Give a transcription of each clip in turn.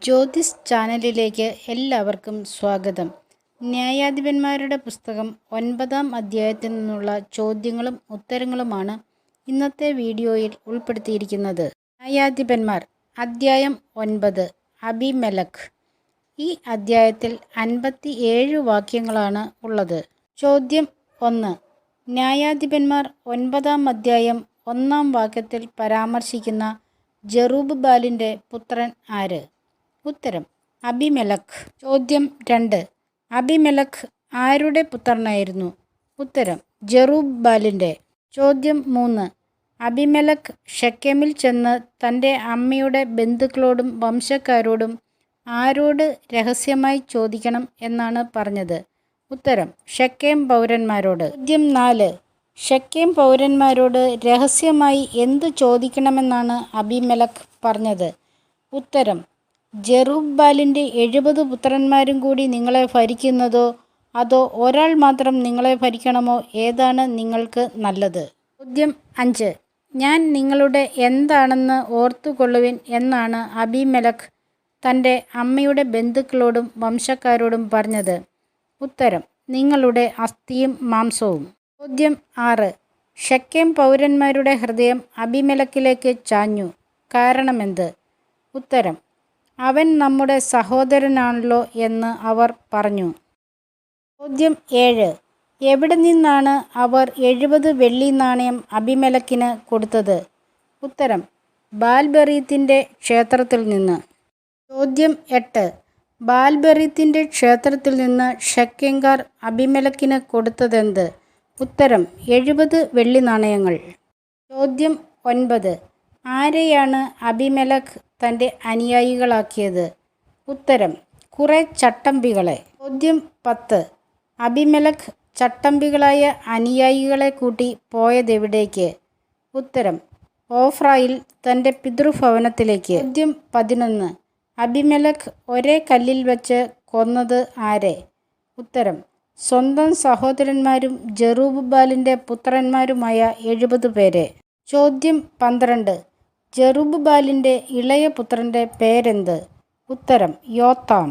ജ്യോതിസ് ചാനലിലേക്ക് എല്ലാവർക്കും സ്വാഗതം. ന്യായാധിപന്മാരുടെ പുസ്തകം 9-ാം അധ്യായത്തിൽ നിന്നുള്ള ചോദ്യങ്ങളും ഉത്തരങ്ങളുമാണ് ഇന്നത്തെ വീഡിയോയിൽ ഉൾപ്പെടുത്തിയിരിക്കുന്നത്. ന്യായാധിപന്മാർ അധ്യായം 9 അബിമെലക്ക്. ഈ അധ്യായത്തിൽ 57 വാക്യങ്ങളാണ് ഉള്ളത്. ചോദ്യം 1. ന്യായാധിപന്മാർ 9-ാം അധ്യായം 1-ാം വാക്യത്തിൽ പരാമർശിക്കുന്ന ജെറുബ്ബാലിൻ്റെ പുത്രൻ ആര്? ഉത്തരം അബിമെലക്ക്. ചോദ്യം 2. അബിമെലക്ക് ആരുടെ പുത്രനായിരുന്നു? ഉത്തരം ജെറുബ്ബാലിൻ്റെ. ചോദ്യം 3. അബിമെലക്ക് ഷെക്കെമിൽ ചെന്ന് തൻ്റെ അമ്മയുടെ ബന്ധുക്കളോടും വംശക്കാരോടും ആരോട് രഹസ്യമായി ചോദിക്കണം എന്നാണ് പറഞ്ഞത്? ഉത്തരം ഷെക്കേം പൗരന്മാരോട്. ചോദ്യം 4. ഷെക്കേം പൗരന്മാരോട് രഹസ്യമായി എന്ത് ചോദിക്കണമെന്നാണ് അബിമെലക്ക് പറഞ്ഞത്? ഉത്തരം ജെറുബ്ബാലിൻ്റെ 70 പുത്രന്മാരും കൂടി നിങ്ങളെ ഭരിക്കുന്നതോ അതോ ഒരാൾ മാത്രം നിങ്ങളെ ഭരിക്കണമോ? ഏതാണ് നിങ്ങൾക്ക് നല്ലത്? ചോദ്യം 5. ഞാൻ നിങ്ങളുടെ എന്താണെന്ന് ഓർത്തുകൊള്ളുവിൻ എന്നാണ് അബിമെലക്ക് തൻ്റെ അമ്മയുടെ ബന്ധുക്കളോടും വംശക്കാരോടും പറഞ്ഞത്? ഉത്തരം നിങ്ങളുടെ അസ്ഥിയും മാംസവും. ചോദ്യം 6. ഷെക്കേം പൗരന്മാരുടെ ഹൃദയം അബിമെലക്കിലേക്ക് ചാഞ്ഞു. കാരണമെന്ത്? ഉത്തരം അവൻ നമ്മുടെ സഹോദരനാണല്ലോ എന്ന് അവർ പറഞ്ഞു. ചോദ്യം 7. എവിടെ നിന്നാണ് അവർ 70 വെള്ളി നാണയം അബിമെലക്കിന് കൊടുത്തത്? ഉത്തരം ബാൽബെറീത്തിൻ്റെ ക്ഷേത്രത്തിൽ നിന്ന്. ചോദ്യം 8. ബാൽബെറീത്തിൻ്റെ ക്ഷേത്രത്തിൽ നിന്ന് ഷെക്കേംകാർ അബിമെലക്കിന് കൊടുത്തതെന്ത്? ഉത്തരം 70 വെള്ളി നാണയങ്ങൾ. ചോദ്യം 9. ആരെയാണ് അബിമെലക്ക് തൻ്റെ അനുയായികളാക്കിയത്? ഉത്തരം കുറേ ചട്ടമ്പികളെ. ചോദ്യം 10. അബിമെലക്ക് ചട്ടമ്പികളായ അനുയായികളെ കൂട്ടി പോയതെവിടേക്ക്? ഉത്തരം ഓഫ്രയിൽ തൻ്റെ പിതൃഭവനത്തിലേക്ക്. ചോദ്യം 11. അബിമെലക്ക് ഒരേ കല്ലിൽ വെച്ച് കൊന്നത് ആരെ? ഉത്തരം സ്വന്തം സഹോദരന്മാരും ജെറുബ്ബാലിൻ്റെ പുത്രന്മാരുമായ 70 പേരെ. ചോദ്യം 12. ജെറുബ്ബാലിൻ്റെ ഇളയ പുത്രൻ്റെ പേരെന്ത്? ഉത്തരം യോത്താം.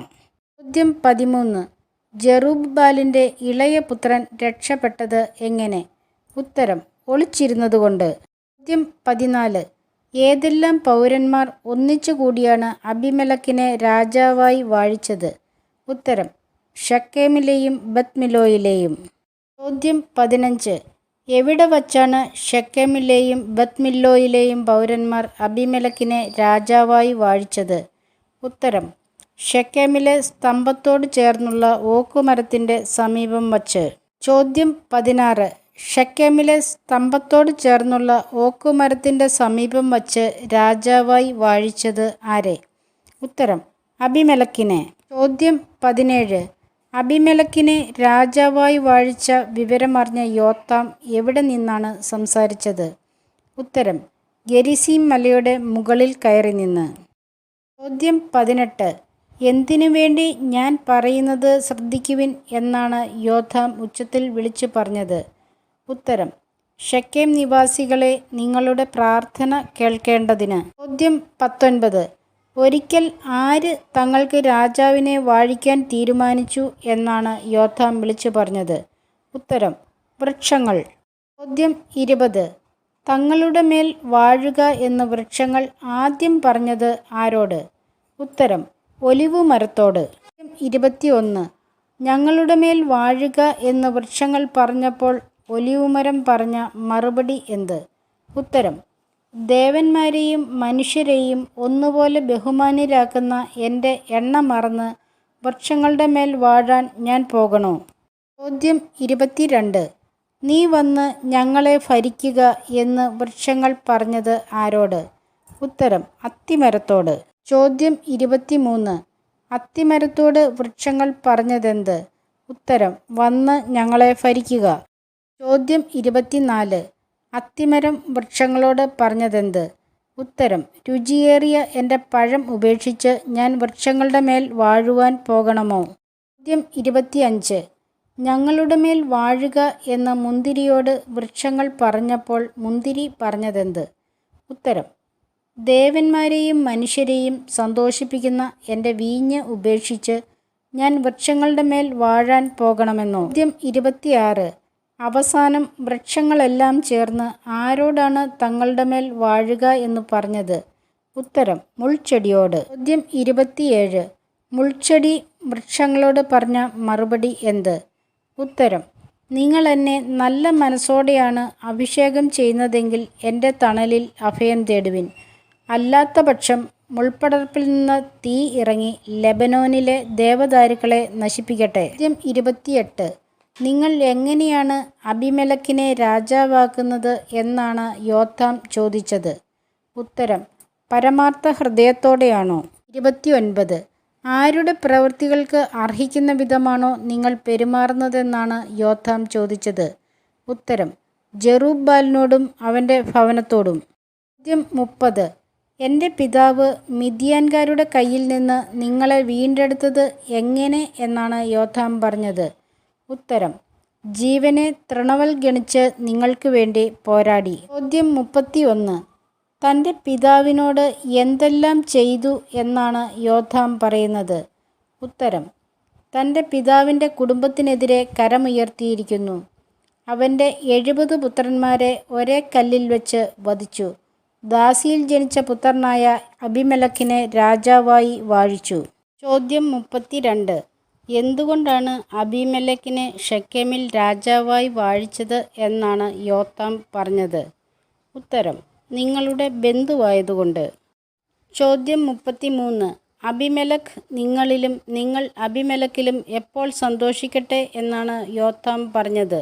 ചോദ്യം 13. ജെറുബ്ബാലിൻ്റെ ഇളയ പുത്രൻ രക്ഷപ്പെട്ടത് എങ്ങനെ? ഉത്തരം ഒളിച്ചിരുന്നതുകൊണ്ട്. ചോദ്യം 14. ഏതെല്ലാം പൗരന്മാർ ഒന്നിച്ചു കൂടിയാണ് അബിമെലക്കിനെ രാജാവായി വാഴിച്ചത്? ഉത്തരം ഷെക്കേമിലെയും ബത്മില്ലോയിലെയും. ചോദ്യം 15. എവിടെ വച്ചാണ് ഷെക്കേമിലെയും ബത്മില്ലോയിലെയും പൗരന്മാർ അബിമെലക്കിനെ രാജാവായി വാഴിച്ചത്? ഉത്തരം ഷെക്കേമിലെ സ്തംഭത്തോട് ചേർന്നുള്ള ഓക്കുമരത്തിൻ്റെ സമീപം വച്ച്. ചോദ്യം 16. ഷെക്കേമിലെ സ്തംഭത്തോട് ചേർന്നുള്ള ഓക്കുമരത്തിൻ്റെ സമീപം വച്ച് രാജാവായി വാഴിച്ചത് ആരെ? ഉത്തരം അബിമെലക്കിനെ. ചോദ്യം 17. അബിമെലക്കിനെ രാജാവായി വാഴിച്ച വിവരമറിഞ്ഞ യോത്താം എവിടെ നിന്നാണ് സംസാരിച്ചത്? ഉത്തരം ഗെരിസീം മലയുടെ മുകളിൽ കയറി നിന്ന്. ചോദ്യം 18. എന്തിനു വേണ്ടി ഞാൻ പറയുന്നത് ശ്രദ്ധിക്കുവിൻ എന്നാണ് യോത്താം ഉച്ചത്തിൽ വിളിച്ചു പറഞ്ഞത്? ഉത്തരം ഷെക്കേം നിവാസികളെ, നിങ്ങളുടെ പ്രാർത്ഥന കേൾക്കേണ്ടതിന്. ചോദ്യം 19. ഒരിക്കൽ ആര് തങ്ങൾക്ക് രാജാവിനെ വാഴിക്കാൻ തീരുമാനിച്ചു എന്നാണ് യോത്താം വിളിച്ചു പറഞ്ഞത്? ഉത്തരം വൃക്ഷങ്ങൾ. ചോദ്യം 20. തങ്ങളുടെ മേൽ വാഴുക എന്ന് വൃക്ഷങ്ങൾ ആദ്യം പറഞ്ഞത് ആരോട്? ഉത്തരം ഒലിവു മരത്തോട്. ചോദ്യം 21. ഞങ്ങളുടെ മേൽ വാഴുക എന്ന് വൃക്ഷങ്ങൾ പറഞ്ഞപ്പോൾ ഒലിവുമരം പറഞ്ഞ മറുപടി എന്ത്? ഉത്തരം ദേവന്മാരെയും മനുഷ്യരെയും ഒന്നുപോലെ ബഹുമാന്യരാക്കുന്ന എൻ്റെ എണ്ണ മറന്ന് വൃക്ഷങ്ങളുടെ മേൽ വാഴാൻ ഞാൻ പോകണോ? ചോദ്യം 22. നീ വന്ന് ഞങ്ങളെ ഭരിക്കുക എന്ന് വൃക്ഷങ്ങൾ പറഞ്ഞത് ആരോട്? ഉത്തരം അത്തിമരത്തോട്. ചോദ്യം 23. അത്തിമരത്തോട് വൃക്ഷങ്ങൾ പറഞ്ഞതെന്ത്? ഉത്തരം വന്ന് ഞങ്ങളെ ഭരിക്കുക. ചോദ്യം 24. അത്തിമരം വൃക്ഷങ്ങളോട് പറഞ്ഞതെന്ത്? ഉത്തരം രുചിയേറിയ എൻ്റെ പഴം ഉപേക്ഷിച്ച് ഞാൻ വൃക്ഷങ്ങളുടെ മേൽ വാഴുവാൻ പോകണമോ? ചോദ്യം 25. ഞങ്ങളുടെ മേൽ വാഴുക എന്ന് മുന്തിരിയോട് വൃക്ഷങ്ങൾ പറഞ്ഞപ്പോൾ മുന്തിരി പറഞ്ഞതെന്ത്? ഉത്തരം ദേവന്മാരെയും മനുഷ്യരെയും സന്തോഷിപ്പിക്കുന്ന എൻ്റെ വീഞ്ഞ് ഉപേക്ഷിച്ച് ഞാൻ വൃക്ഷങ്ങളുടെ മേൽ വാഴാൻ പോകണമെന്നോ? ചോദ്യം 26. അവസാനം വൃക്ഷങ്ങളെല്ലാം ചേർന്ന് ആരോടാണ് തങ്ങളുടെ മേൽ വാഴുക എന്ന് പറഞ്ഞത്? ഉത്തരം മുൾച്ചെടിയോട്. ചോദ്യം 27. മുൾച്ചെടി വൃക്ഷങ്ങളോട് പറഞ്ഞ മറുപടി എന്ത്? ഉത്തരം നിങ്ങൾ എന്നെ നല്ല മനസ്സോടെയാണ് അഭിഷേകം ചെയ്യുന്നതെങ്കിൽ എൻ്റെ തണലിൽ അഭയം തേടുവിൻ. അല്ലാത്തപക്ഷം മുൾപ്പടർപ്പിൽ നിന്ന് തീ ഇറങ്ങി ലെബനോനിലെ ദേവദാരുക്കളെ നശിപ്പിക്കട്ടെ. ചോദ്യം 28. നിങ്ങൾ എങ്ങനെയാണ് അബിമെലെക്കിനെ രാജാവാക്കുന്നത് എന്നാണ് യോഥാം ചോദിച്ചത്? ഉത്തരം പരമാർത്ഥ ഹൃദയത്തോടെയാണോ? 29. ആരുടെ പ്രവൃത്തികൾക്ക് അർഹിക്കുന്ന വിധമാണോ നിങ്ങൾ പെരുമാറുന്നതെന്നാണ് യോഥാം ചോദിച്ചത്? ഉത്തരം ജെറുബ്ബാലിനോടും അവൻ്റെ ഭവനത്തോടും. ചോദ്യം 30. എൻ്റെ പിതാവ് മിദ്യാൻകാരുടെ കയ്യിൽ നിന്ന് നിങ്ങളെ വീണ്ടെടുത്തത് എങ്ങനെ എന്നാണ് യോഥാം പറഞ്ഞത്? ഉത്തരം ജീവനെ തൃണവൽഗണിച്ച് നിങ്ങൾക്ക് വേണ്ടി പോരാടി. ചോദ്യം 31. തൻ്റെ പിതാവിനോട് എന്തെല്ലാം ചെയ്തു എന്നാണ് യോഥാം പറയുന്നത്? ഉത്തരം തൻ്റെ പിതാവിൻ്റെ കുടുംബത്തിനെതിരെ കരമുയർത്തിയിരിക്കുന്നു. അവൻ്റെ 70 പുത്രന്മാരെ ഒരേ കല്ലിൽ വെച്ച് വധിച്ചു. ദാസിയിൽ ജനിച്ച പുത്രനായ അബിമെലെക്കിനെ രാജാവായി വാഴിച്ചു. ചോദ്യം 32. എന്തുകൊണ്ടാണ് അബിമെലെക്കിനെ ഷെക്കേമിൽ രാജാവായി വാഴിച്ചത് എന്നാണ് യോഥാം പറഞ്ഞത്? ഉത്തരം നിങ്ങളുടെ ബന്ധുവായതുകൊണ്ട്. ചോദ്യം 33. അബിമെലെക്ക് നിങ്ങളിലും നിങ്ങൾ അബിമെലെക്കിലും എപ്പോൾ സന്തോഷിക്കട്ടെ എന്നാണ് യോഥാം പറഞ്ഞത്?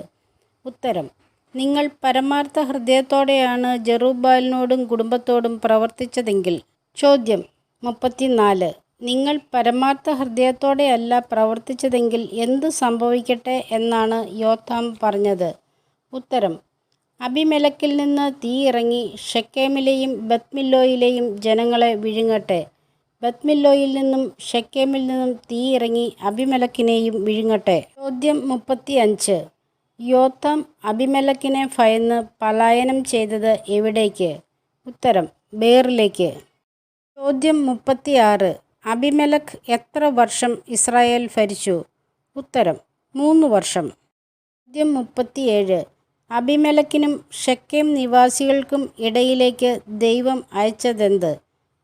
ഉത്തരം നിങ്ങൾ പരമാർത്ഥ ഹൃദയത്തോടെയാണ് ജെറുബ്ബാലിനോടും കുടുംബത്തോടും പ്രവർത്തിച്ചതെങ്കിൽ. ചോദ്യം 34. നിങ്ങൾ പരമാർത്ഥ ഹൃദയത്തോടെയല്ല പ്രവർത്തിച്ചതെങ്കിൽ എന്ത് സംഭവിക്കട്ടെ എന്നാണ് യോഥാം പറഞ്ഞത്? ഉത്തരം അബിമെലെക്കിൽ നിന്ന് തീ ഇറങ്ങി ഷെക്കേമിലെയും ബത്മില്ലോയിലെയും ജനങ്ങളെ വിഴുങ്ങട്ടെ. ബത്മില്ലോയിൽ നിന്നും ഷെക്കേമിൽ നിന്നും തീ ഇറങ്ങി അബിമെലെക്കിനെയും വിഴുങ്ങട്ടെ. ചോദ്യം 35. യോഥാം അബിമെലെക്കിനെ ഭയന്ന് പലായനം ചെയ്തത് എവിടേക്ക്? ഉത്തരം ബേറിലേക്ക്. ചോദ്യം 36. അബിമെലെക്ക് എത്ര വർഷം ഇസ്രായേൽ ഭരിച്ചു? ഉത്തരം 3 വർഷം. ചോദ്യം 37. അബിമെലെക്കിനും ഷെക്കേം നിവാസികൾക്കും ഇടയിലേക്ക് ദൈവം അയച്ചതെന്ത്?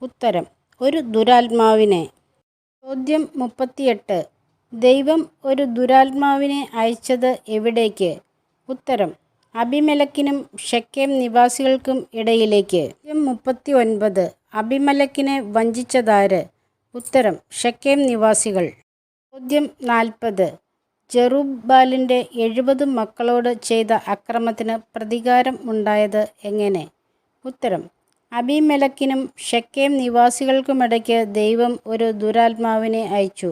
ഉത്തരം ഒരു ദുരാത്മാവിനെ. ചോദ്യം 38. ദൈവം ഒരു ദുരാത്മാവിനെ അയച്ചത് എവിടേക്ക്? ഉത്തരം അബിമെലെക്കിനും ഷെക്കേം നിവാസികൾക്കും ഇടയിലേക്ക്. ചോദ്യം 39. അബിമെലെക്കിനെ വഞ്ചിച്ചതാര്? ഉത്തരം ഷെക്കേം നിവാസികൾ. ചോദ്യം 40. ജെറുബ്ബാലിൻ്റെ 70 മക്കളോട് ചെയ്ത അക്രമത്തിന് പ്രതികാരം ഉണ്ടായത് എങ്ങനെ? ഉത്തരം അബിമെലെക്കിനും ഷെക്കേം നിവാസികൾക്കുമിടയ്ക്ക് ദൈവം ഒരു ദുരാത്മാവിനെ അയച്ചു.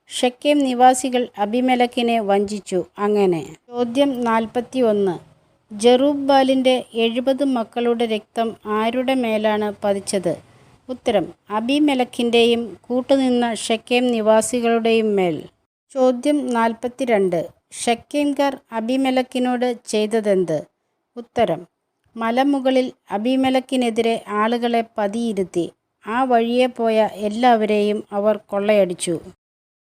ഷെക്കേം നിവാസികൾ അബിമെലെക്കിനെ വഞ്ചിച്ചു. അങ്ങനെ. ചോദ്യം 41. ജെറുബ്ബാലിൻ്റെ 70 മക്കളുടെ രക്തം ആരുടെ മേലാണ് പതിച്ചത്? ഉത്തരം അബിമെലെക്കിൻ്റെയും കൂട്ടുനിന്ന ഷെക്കേം നിവാസികളുടെയും മേൽ. ചോദ്യം 42. ഷെക്കേംകാർ അബിമെലെക്കിനോട് ചെയ്തതെന്ത്? ഉത്തരം മലമുകളിൽ അബിമെലെക്കിനെതിരെ ആളുകളെ പതിയിരുത്തി. ആ വഴിയെ പോയ എല്ലാവരെയും അവർ കൊള്ളയടിച്ചു.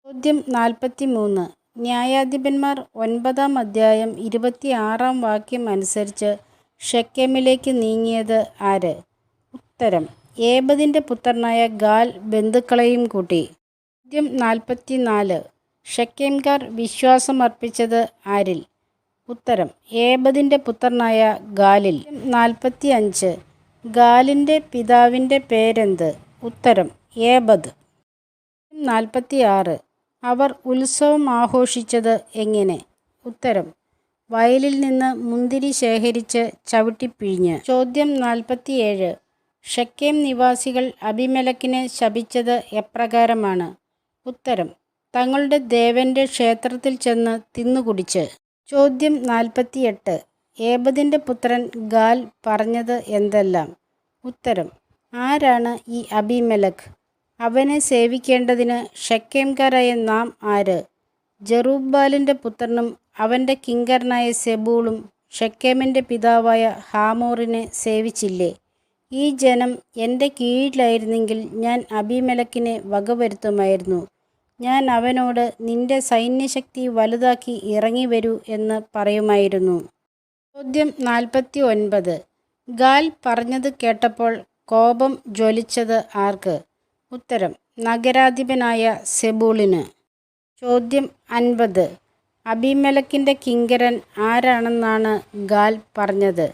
ചോദ്യം 43. ന്യായാധിപന്മാർ 9-ാം അധ്യായം 26-ാം വാക്യം അനുസരിച്ച് ഷെക്കേമിലേക്ക് നീങ്ങിയത് ആര്? ഉത്തരം ഏബദിൻ്റെ പുത്രനായ ഗാൽ ബന്ധുക്കളെയും കൂട്ടി. ചോദ്യം 44. ഷെക്കേംകാർ വിശ്വാസമർപ്പിച്ചത് ആരിൽ? ഉത്തരം ഏബദിൻ്റെ പുത്രനായ ഗാലിൽ. 45. ഗാലിൻ്റെ പിതാവിൻ്റെ പേരെന്ത്? ഉത്തരം ഏബദ്. 46. അവർ ഉത്സവം ആഘോഷിച്ചത് എങ്ങനെ? ഉത്തരം വയലിൽ നിന്ന് മുന്തിരി ശേഖരിച്ച് ചവിട്ടിപ്പിഴിഞ്ഞ്. ചോദ്യം 47. ഷെക്കേം നിവാസികൾ അബിമെലെക്കിനെ ശപിച്ചത് എപ്രകാരമാണ്? ഉത്തരം തങ്ങളുടെ ദേവൻ്റെ ക്ഷേത്രത്തിൽ ചെന്ന് തിന്നുകുടിച്ച്. ചോദ്യം 48. ഏബദിൻ്റെ പുത്രൻ ഗാൽ പറഞ്ഞത് എന്തെല്ലാം? ഉത്തരം ആരാണ് ഈ അബിമെലെക്ക്? അവനെ സേവിക്കേണ്ടതിന് ഷെക്കേംകാരായ നാം ആര്? ജെറുബ്ബാലിൻ്റെ പുത്രനും അവൻ്റെ കിങ്കരനായ സെബൂളും ഷെക്കേമിൻ്റെ പിതാവായ ഹാമോറിനെ സേവിച്ചില്ലേ? ഈ ജനം എൻ്റെ കീഴിലായിരുന്നെങ്കിൽ ഞാൻ അബീമേലെക്കിനെ വകവരുത്തുമായിരുന്നു. ഞാൻ അവനോട്, നിന്റെ സൈന്യശക്തി വലുതാക്കി ഇറങ്ങി വരൂ എന്ന് പറയുമായിരുന്നു. ചോദ്യം 49. ഗാൽ പറഞ്ഞത് കേട്ടപ്പോൾ കോപം ജ്വലിച്ചത് ആർക്ക്? ഉത്തരം, നഗരാധിപനായ സെബൂളിന്. ചോദ്യം 50. അബീമേലെക്കിൻ്റെ കിങ്കരൻ ആരാണെന്നാണ് ഗാൽ പറഞ്ഞത്?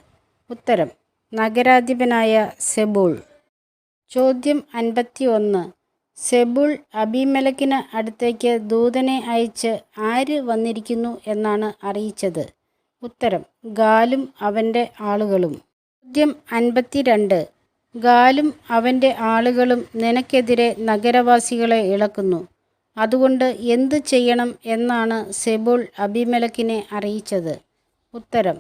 ഉത്തരം, നഗരാധിപനായ സെബൂൾ. ചോദ്യം 51. സെബൂൾ അബീമേലെക്കിന് അടുത്തേക്ക് ദൂതനെ അയച്ച് ആര് വന്നിരിക്കുന്നു എന്നാണ് അറിയിച്ചത്? ഉത്തരം, ഗാലും അവൻ്റെ ആളുകളും. ചോദ്യം 52. ഗാലും അവൻ്റെ ആളുകളും നിനക്കെതിരെ നഗരവാസികളെ ഇളക്കുന്നു. അതുകൊണ്ട് എന്ത് ചെയ്യണം എന്നാണ് സെബൂൾ അബീമേലെക്കിനെ അറിയിച്ചത്? ഉത്തരം,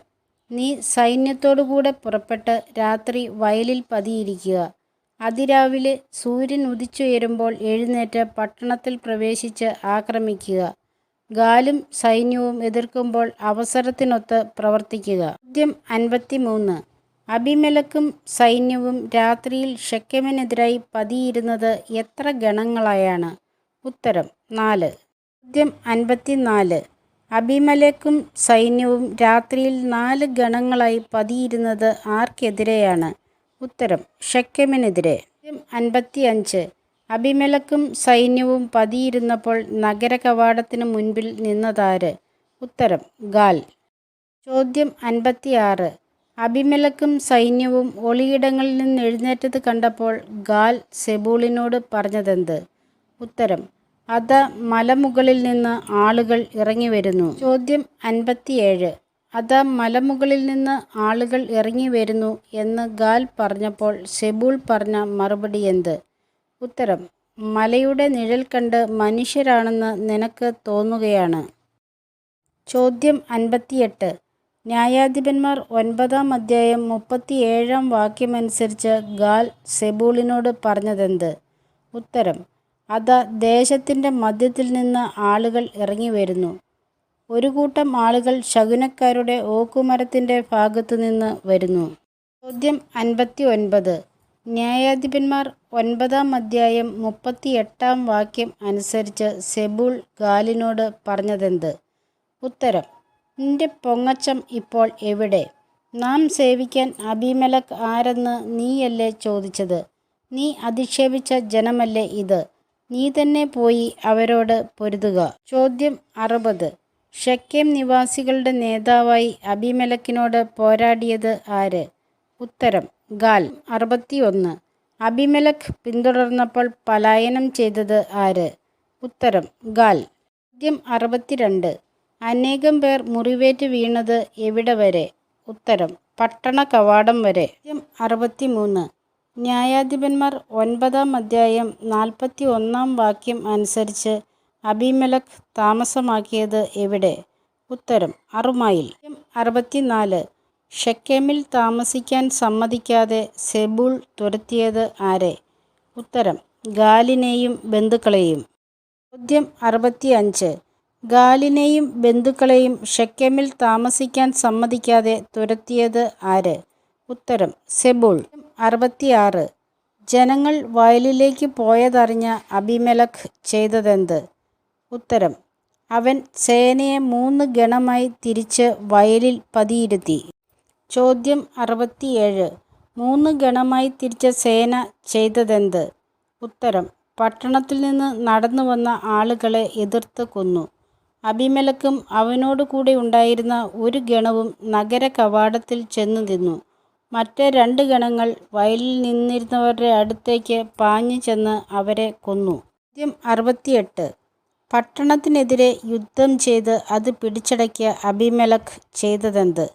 നീ സൈന്യത്തോടുകൂടെ പുറപ്പെട്ട് രാത്രി വയലിൽ പതിയിരിക്കുക. അതിരാവിലെ സൂര്യൻ ഉദിച്ചുയരുമ്പോൾ എഴുന്നേറ്റ് പട്ടണത്തിൽ പ്രവേശിച്ച് ആക്രമിക്കുക. ഗാലും സൈന്യവും എതിർക്കുമ്പോൾ അവസരത്തിനൊത്ത് പ്രവർത്തിക്കുക. ചോദ്യം 53. അബീമേലെക്കും സൈന്യവും രാത്രിയിൽ ശെക്കെമിനെതിരായി പതിയിരുന്നത് എത്ര ഗണങ്ങളായാണ്? ഉത്തരം, 4. ചോദ്യം 54. അബീമേലെക്കും സൈന്യവും രാത്രിയിൽ 4 ഗണങ്ങളായി പതിയിരുന്നത് ആർക്കെതിരെയാണ്? ഉത്തരം, ശെക്കെമിനെതിരെ. ചോദ്യം 55. അബീമേലെക്കും സൈന്യവും പതിയിരുന്നപ്പോൾ നഗരകവാടത്തിന് മുൻപിൽ നിന്നതാര്? ഉത്തരം, ഗാൽ. ചോദ്യം 56. അബീമേലെക്കും സൈന്യവും ഒളിയിടങ്ങളിൽ നിന്ന് എഴുന്നേറ്റത് കണ്ടപ്പോൾ ഗാൽ സെബൂളിനോട് പറഞ്ഞതെന്ത്? ഉത്തരം, അതാ മലമുകളിൽ നിന്ന് ആളുകൾ ഇറങ്ങി വരുന്നു. ചോദ്യം 57. അതാ മലമുകളിൽ നിന്ന് ആളുകൾ ഇറങ്ങി വരുന്നു എന്ന് ഗാൽ പറഞ്ഞപ്പോൾ സെബൂൾ പറഞ്ഞ മറുപടി എന്ത്? ഉത്തരം, മലയുടെ നിഴൽ കണ്ട് മനുഷ്യരാണെന്ന് നിനക്ക് തോന്നുകയാണ്. ചോദ്യം 58. ന്യായാധിപന്മാർ 9-ാം അധ്യായം 37-ാം വാക്യമനുസരിച്ച് ഗാൽ സെബൂളിനോട് പറഞ്ഞതെന്ത്? ഉത്തരം, അതാ ദേശത്തിൻ്റെ മധ്യത്തിൽ നിന്ന് ആളുകൾ ഇറങ്ങി വരുന്നു. ഒരു കൂട്ടം ആളുകൾ ശകുനക്കാരുടെ ഓക്കുമരത്തിൻ്റെ ഭാഗത്തുനിന്ന് വരുന്നു. ചോദ്യം 59. ന്യായാധിപന്മാർ 9-ാം അധ്യായം 38-ാം വാക്യം അനുസരിച്ച് സെബൂൾ ഗാലിനോട് പറഞ്ഞതെന്ത്? ഉത്തരം, നിന്റെ പൊങ്ങച്ചം ഇപ്പോൾ എവിടെ? നാം സേവിക്കാൻ അബീമേലെക്ക് ആരെന്ന് നീയല്ലേ ചോദിച്ചത്? നീ അധിക്ഷേപിച്ച ജനമല്ലേ ഇത്? നീ തന്നെ പോയി അവരോട് പൊരുതുക. ചോദ്യം 60. ശെക്കെം നിവാസികളുടെ നേതാവായി അബീമേലെക്കിനോട് പോരാടിയത് ആര്? ഉത്തരം, ഗാൽ. 61. അബീമേലെക്ക് പിന്തുടർന്നപ്പോൾ പലായനം ചെയ്തത് ആര്? ഉത്തരം, ഗാൽ. ചോദ്യം 62. അനേകം പേർ മുറിവേറ്റ് വീണത് എവിടെ വരെ? ഉത്തരം, പട്ടണ കവാടം വരെ. ചോദ്യം 63. ന്യായാധിപന്മാർ 9-ാം അധ്യായം 41-ാം വാക്യം അനുസരിച്ച് അബീമേലെക്ക് താമസമാക്കിയത് എവിടെ? ഉത്തരം, അറുമായിൽ. 64. ശെക്കെമിൽ താമസിക്കാൻ സമ്മതിക്കാതെ സെബൂൾ തുരത്തിയത് ആരെ? ഉത്തരം, ഗാലിനെയും ബന്ധുക്കളെയും. ചോദ്യം 65. ഗാലിനെയും ബന്ധുക്കളെയും ശെക്കെമിൽ താമസിക്കാൻ സമ്മതിക്കാതെ തുരത്തിയത് ആര്? ഉത്തരം, സെബൂൾ. 66. ജനങ്ങൾ വയലിലേക്ക് പോയതറിഞ്ഞ അബീമേലെക്ക് ചെയ്തതെന്ത്? ഉത്തരം, അവൻ സേനയെ 3 ഗണമായി തിരിച്ച് വയലിൽ പതിയിരുത്തി. ചോദ്യം 67. 3 ഗണമായി തിരിച്ച സേന ചെയ്തതെന്ത്? ഉത്തരം, പട്ടണത്തിൽ നിന്ന് നടന്നു വന്ന ആളുകളെ എതിർത്ത് കൊന്നു. അബീമേലെക്കും അവനോട് കൂടെ ഉണ്ടായിരുന്ന ഒരു ഗണവും നഗര കവാടത്തിൽ ചെന്നു നിന്നു. മറ്റ് 2 ഗണങ്ങൾ വയലിൽ നിന്നിരുന്നവരുടെ അടുത്തേക്ക് പാഞ്ഞു ചെന്ന് അവരെ കൊന്നു. ചോദ്യം 68. പട്ടണത്തിനെതിരെ യുദ്ധം ചെയ്ത് അത് പിടിച്ചടക്കിയ അബീമേലെക്ക് ചെയ്തതെന്ത്?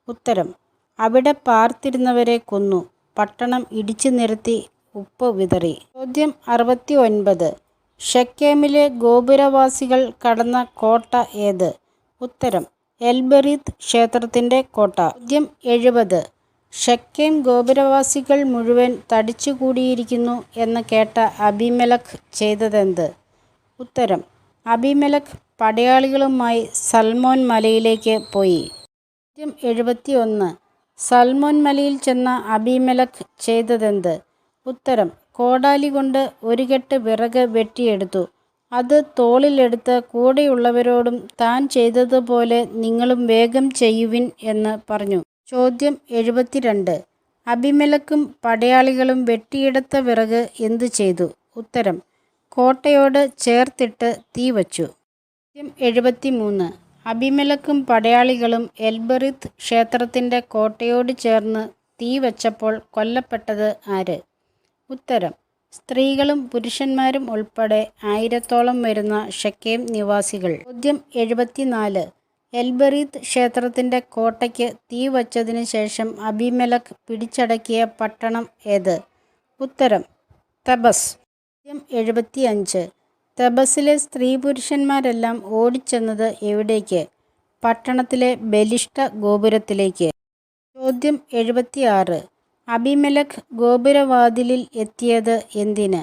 ഉത്തരം, അവിടെ പാർത്തിരുന്നവരെ കൊന്നു. പട്ടണം ഇടിച്ചു നിരത്തി ഉപ്പ് വിതറി. ചോദ്യം 69. ശെക്കെമിലെ ഗോപുരവാസികൾ കടന്ന കോട്ട ഏത്? ഉത്തരം, എൽബെറീത്ത് ക്ഷേത്രത്തിൻ്റെ കോട്ട. ചോദ്യം 70. ശെക്കെം ഗോപുരവാസികൾ മുഴുവൻ തടിച്ചുകൂടിയിരിക്കുന്നു എന്ന് കേട്ട അബീമേലെക്ക് ചെയ്തതെന്ത്? ഉത്തരം, അബീമേലെക്ക് പടയാളികളുമായി സൽമോൻ മലയിലേക്ക് പോയി. ചോദ്യം 71. സൽമോൻ മലയിൽ ചെന്ന അബീമേലെക്ക് ചെയ്തതെന്ത്? ഉത്തരം: കോടാലി കൊണ്ട് ഒരു കെട്ട് വിറക് വെട്ടിയെടുത്തു. അത് തോളിലെടുത്ത് കൂടെയുള്ളവരോടും താൻ ചെയ്തതുപോലെ നിങ്ങളും വേഗം ചെയ്യുവിൻ എന്ന് പറഞ്ഞു. ചോദ്യം 72. അബീമേലെക്കും പടയാളികളും വെട്ടിയെടുത്ത വിറക് എന്തു ചെയ്തു? ഉത്തരം: കോട്ടയോട് ചേർത്തിട്ട് തീ വച്ചു. ചോദ്യം 73. അബീമേലെക്കും പടയാളികളും എൽബെറീത്ത് ക്ഷേത്രത്തിൻ്റെ കോട്ടയോട് ചേർന്ന് തീ വച്ചപ്പോൾ കൊല്ലപ്പെട്ടത് ആര്? ഉത്തരം: സ്ത്രീകളും പുരുഷന്മാരും ഉൾപ്പെടെ 1000-ഓളം വരുന്ന ഷെക്കേം നിവാസികൾ. ചോദ്യം 74. എൽബെറീത്ത് ക്ഷേത്രത്തിൻ്റെ കോട്ടയ്ക്ക് തീ വച്ചതിന് ശേഷം അബീമേലെക്ക് പിടിച്ചടക്കിയ പട്ടണം ഏത്? ഉത്തരം: തെബസ്. ചോദ്യം 75. തെബസിലെ സ്ത്രീ പുരുഷന്മാരെല്ലാം ഓടിച്ചെന്നത് എവിടേക്ക്? പട്ടണത്തിലെ ബലിഷ്ഠ ഗോപുരത്തിലേക്ക്. ചോദ്യം 76. അബീമേലെക്ക് ഗോപുരവാതിലിൽ എത്തിയത് എന്തിന്?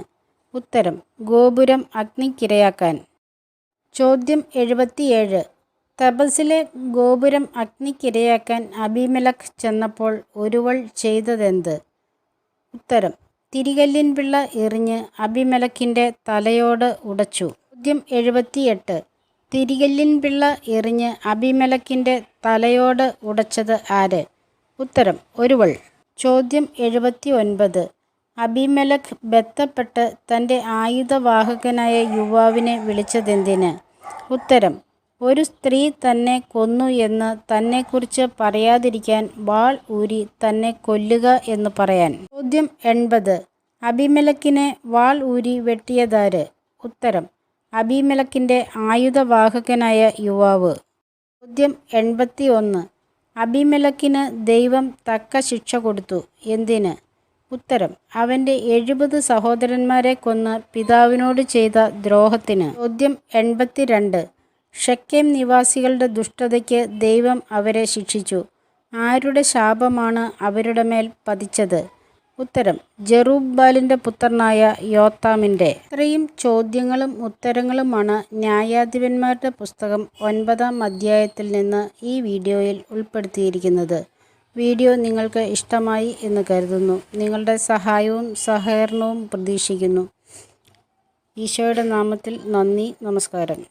ഉത്തരം: ഗോപുരം അഗ്നിക്കിരയാക്കാൻ. ചോദ്യം 77. തെബസിലെ ഗോപുരം അഗ്നിക്കിരയാക്കാൻ അബീമേലെക്ക് ചെന്നപ്പോൾ ഒരുവൾ ചെയ്തതെന്ത്? ഉത്തരം: തിരികല്ലിൻ പിള്ള എറിഞ്ഞ് അബീമേലെക്കിൻ്റെ തലയോട് ഉടച്ചു. ചോദ്യം 78. തിരികല്ലിൻ പിള്ള എറിഞ്ഞ് അബീമേലെക്കിൻ്റെ തലയോട് ഉടച്ചത് ആര്? ഉത്തരം: ഒരുവൾ. ചോദ്യം 79. അബീമേലെക്ക് ബദ്ധപ്പെട്ട് തൻ്റെ ആയുധവാഹകനായ യുവാവിനെ വിളിച്ചതെന്തിന്? ഉത്തരം: ഒരു സ്ത്രീ തന്നെ കൊന്നു എന്ന് തന്നെക്കുറിച്ച് പറയാതിരിക്കാൻ വാൾ ഊരി തന്നെ കൊല്ലുക എന്ന് പറയാൻ. ചോദ്യം 80. അബീമേലെക്കിനെ വാൾ ഊരി വെട്ടിയതാര്? ഉത്തരം: അബീമേലെക്കിൻ്റെ ആയുധവാഹകനായ യുവാവ്. ചോദ്യം 81. അബീമേലെക്കിന് ദൈവം തക്ക ശിക്ഷ കൊടുത്തു. എന്തിന്? ഉത്തരം: അവൻ്റെ 70 സഹോദരന്മാരെ കൊന്ന് പിതാവിനോട് ചെയ്ത ദ്രോഹത്തിന്. ചോദ്യം 82. ഷെക്കേം നിവാസികളുടെ ദുഷ്ടതയ്ക്ക് ദൈവം അവരെ ശിക്ഷിച്ചു. ആരുടെ ശാപമാണ് അവരുടെ മേൽ പതിച്ചത്? ഉത്തരം: ജെറുബ്ബാലിൻ്റെ പുത്രനായ യോത്താമിൻ്റെ. ഇത്രയും ചോദ്യങ്ങളും ഉത്തരങ്ങളുമാണ് ന്യായാധിപന്മാരുടെ പുസ്തകം 9-ാം അധ്യായത്തിൽ നിന്ന് ഈ വീഡിയോയിൽ ഉൾപ്പെടുത്തിയിരിക്കുന്നത്. വീഡിയോ നിങ്ങൾക്ക് ഇഷ്ടമായി എന്ന് കരുതുന്നു. നിങ്ങളുടെ സഹായവും സഹകരണവും പ്രതീക്ഷിക്കുന്നു. ഈശോയുടെ നാമത്തിൽ നന്ദി. നമസ്കാരം.